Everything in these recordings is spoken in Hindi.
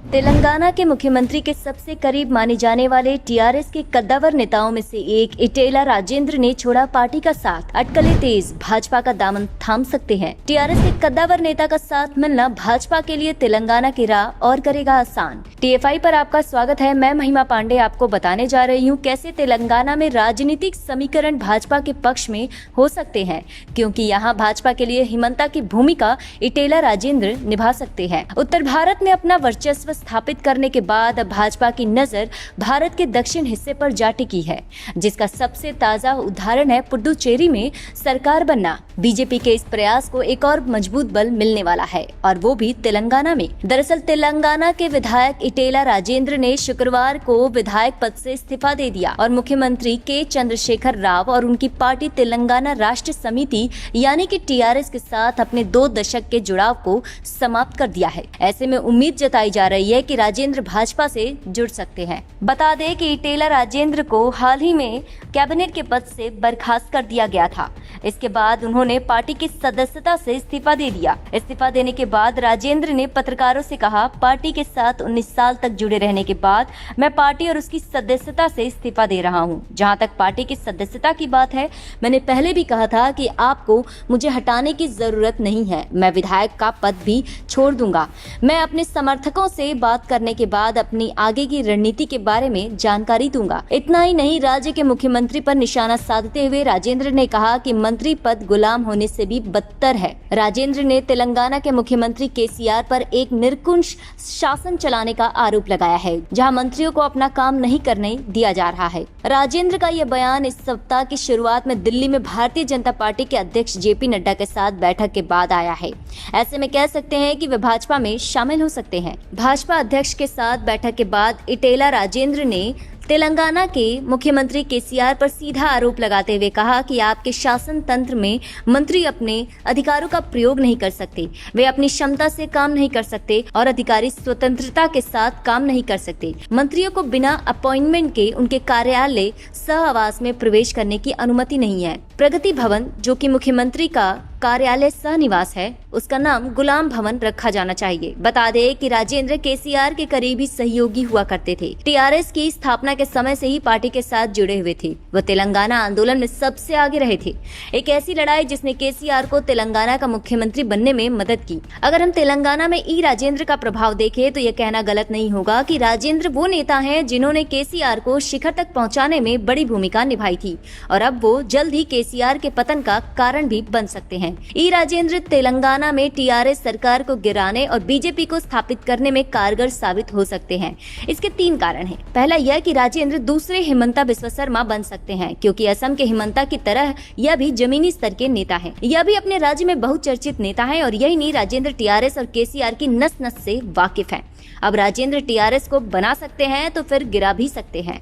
तेलंगाना के मुख्यमंत्री के सबसे करीब माने जाने वाले टीआरएस के कद्दावर नेताओं में से एक इटेला राजेंद्र ने छोड़ा पार्टी का साथ। अटकलें तेज, भाजपा का दामन थाम सकते हैं। टीआरएस के कद्दावर नेता का साथ मिलना भाजपा के लिए तेलंगाना की राह और करेगा आसान। टीएफआई पर आपका स्वागत है। मैं महिमा पांडे आपको बताने जा रही हूँ कैसे तेलंगाना में राजनीतिक समीकरण भाजपा के पक्ष में हो सकते हैं, क्योंकि यहाँ भाजपा के लिए हिमंता की भूमिका इटेला राजेंद्र निभा सकते हैं। उत्तर भारत में अपना वर्चस्व स्थापित करने के बाद अब भाजपा की नजर भारत के दक्षिण हिस्से पर जा टिकी है, जिसका सबसे ताजा उदाहरण है पुडुचेरी में सरकार बनना। बीजेपी के इस प्रयास को एक और मजबूत बल मिलने वाला है, और वो भी तेलंगाना में। दरअसल तेलंगाना के विधायक इटेला राजेंद्र ने शुक्रवार को विधायक पद से इस्तीफा दे दिया और मुख्यमंत्री के चंद्रशेखर राव और उनकी पार्टी तेलंगाना राष्ट्र समिति यानी कि टीआरएस के साथ अपने 2 दशक के जुड़ाव को समाप्त कर दिया है। ऐसे में उम्मीद जताई जा रही है कि राजेंद्र भाजपा से जुड़ सकते हैं। बता दें कि इटेला राजेंद्र को हाल ही में कैबिनेट के पद से बर्खास्त कर दिया गया था। इसके बाद उन्होंने पार्टी की सदस्यता से इस्तीफा दे दिया। इस्तीफा देने के बाद राजेंद्र ने पत्रकारों से कहा, पार्टी के साथ 19 साल तक जुड़े रहने के बाद मैं पार्टी और उसकी सदस्यता से इस्तीफा दे रहा हूं। जहां तक पार्टी की सदस्यता की बात है, मैंने पहले भी कहा था कि आपको मुझे हटाने की जरूरत नहीं है। मैं विधायक का पद भी छोड़ दूंगा। मैं अपने समर्थकों से बात करने के बाद अपनी आगे की रणनीति के बारे में जानकारी दूंगा। इतना ही नहीं, राज्य के मुख्यमंत्री पर निशाना साधते हुए राजेंद्र ने कहा कि मंत्री पद गुलाम होने से भी बदतर है। राजेंद्र ने तेलंगाना के मुख्यमंत्री केसीआर पर एक निरंकुश शासन चलाने का आरोप लगाया है, जहां मंत्रियों को अपना काम नहीं करने दिया जा रहा है। राजेंद्र का यह बयान इस सप्ताह की शुरुआत में दिल्ली में भारतीय जनता पार्टी के अध्यक्ष जेपी नड्डा के साथ बैठक के बाद आया है। ऐसे में कह सकते हैं कि वे भाजपा में शामिल हो सकते हैं। भाजपा अध्यक्ष के साथ बैठक के बाद इटेला राजेंद्र ने तेलंगाना के मुख्यमंत्री केसीआर पर सीधा आरोप लगाते हुए कहा कि आपके शासन तंत्र में मंत्री अपने अधिकारों का प्रयोग नहीं कर सकते, वे अपनी क्षमता से काम नहीं कर सकते और अधिकारी स्वतंत्रता के साथ काम नहीं कर सकते। मंत्रियों को बिना अपॉइंटमेंट के उनके कार्यालय सह आवास में प्रवेश करने की अनुमति नहीं है। प्रगति भवन, जो कि मुख्यमंत्री का कार्यालय सह निवास है, उसका नाम गुलाम भवन रखा जाना चाहिए। बता दें कि राजेंद्र केसीआर के करीबी सहयोगी हुआ करते थे। टीआरएस की स्थापना के समय से ही पार्टी के साथ जुड़े हुए थे। वह तेलंगाना आंदोलन में सबसे आगे रहे थे, एक ऐसी लड़ाई जिसने केसीआर को तेलंगाना का मुख्यमंत्री बनने में मदद की। अगर हम तेलंगाना में ई राजेंद्र का प्रभाव देखें तो यह कहना गलत नहीं होगा कि राजेंद्र वो नेता हैं जिन्होंने केसीआर को शिखर तक पहुंचाने में बड़ी भूमिका निभाई थी, और अब वो जल्द ही केसीआर के पतन का कारण भी बन सकते हैं। ई राजेंद्र तेलंगाना में टीआरएस सरकार को गिराने और बीजेपी को स्थापित करने में कारगर साबित हो सकते हैं। इसके 3 कारण हैं। पहला यह कि राजेंद्र दूसरे हिमंता बिस्वा शर्मा बन सकते हैं, क्योंकि असम के हिमंता की तरह यह भी जमीनी स्तर के नेता हैं। यह भी अपने राज्य में बहुचर्चित नेता हैं, और यही नहीं, राजेंद्र टीआरएस और केसीआर की नस नस से वाकिफ हैं। अब राजेंद्र टीआरएस को बना सकते हैं तो फिर गिरा भी सकते हैं।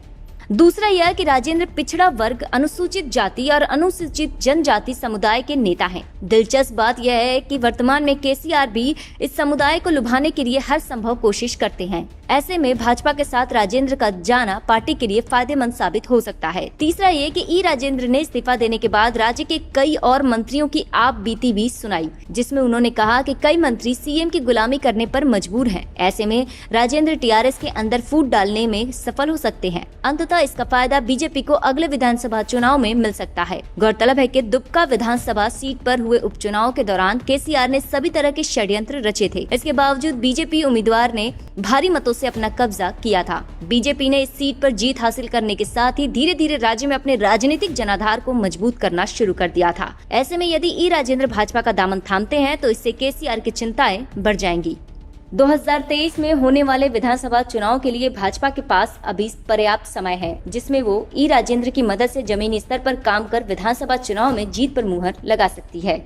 दूसरा यह कि राजेंद्र पिछड़ा वर्ग, अनुसूचित जाति और अनुसूचित जनजाति समुदाय के नेता हैं। दिलचस्प बात यह है कि वर्तमान में केसीआर भी इस समुदाय को लुभाने के लिए हर संभव कोशिश करते हैं। ऐसे में भाजपा के साथ राजेंद्र का जाना पार्टी के लिए फायदेमंद साबित हो सकता है। तीसरा ये कि ई राजेंद्र ने इस्तीफा देने के बाद राज्य के कई और मंत्रियों की आप बीती भी सुनाई, जिसमें उन्होंने कहा कि कई मंत्री सीएम की गुलामी करने पर मजबूर हैं। ऐसे में राजेंद्र टीआरएस के अंदर फूट डालने में सफल हो सकते हैं। अंततः इसका फायदा बीजेपी को अगले विधानसभा चुनाव में मिल सकता है। गौरतलब है कि दुबका विधानसभा सीट पर हुए उपचुनाव के दौरान केसीआर ने सभी तरह के षड्यंत्र रचे थे। इसके बावजूद बीजेपी उम्मीदवार ने भारी मतों से अपना कब्जा किया था। बीजेपी ने इस सीट पर जीत हासिल करने के साथ ही धीरे धीरे राज्य में अपने राजनीतिक जनाधार को मजबूत करना शुरू कर दिया था। ऐसे में यदि ई राजेंद्र भाजपा का दामन थामते हैं तो इससे केसीआर की चिंताएं बढ़ जाएंगी। 2023 में होने वाले विधानसभा चुनाव के लिए भाजपा के पास अभी पर्याप्त समय है, जिसमें वो ई राजेंद्र की मदद से जमीनी स्तर पर काम कर विधानसभा चुनाव में जीत पर मुहर लगा सकती है।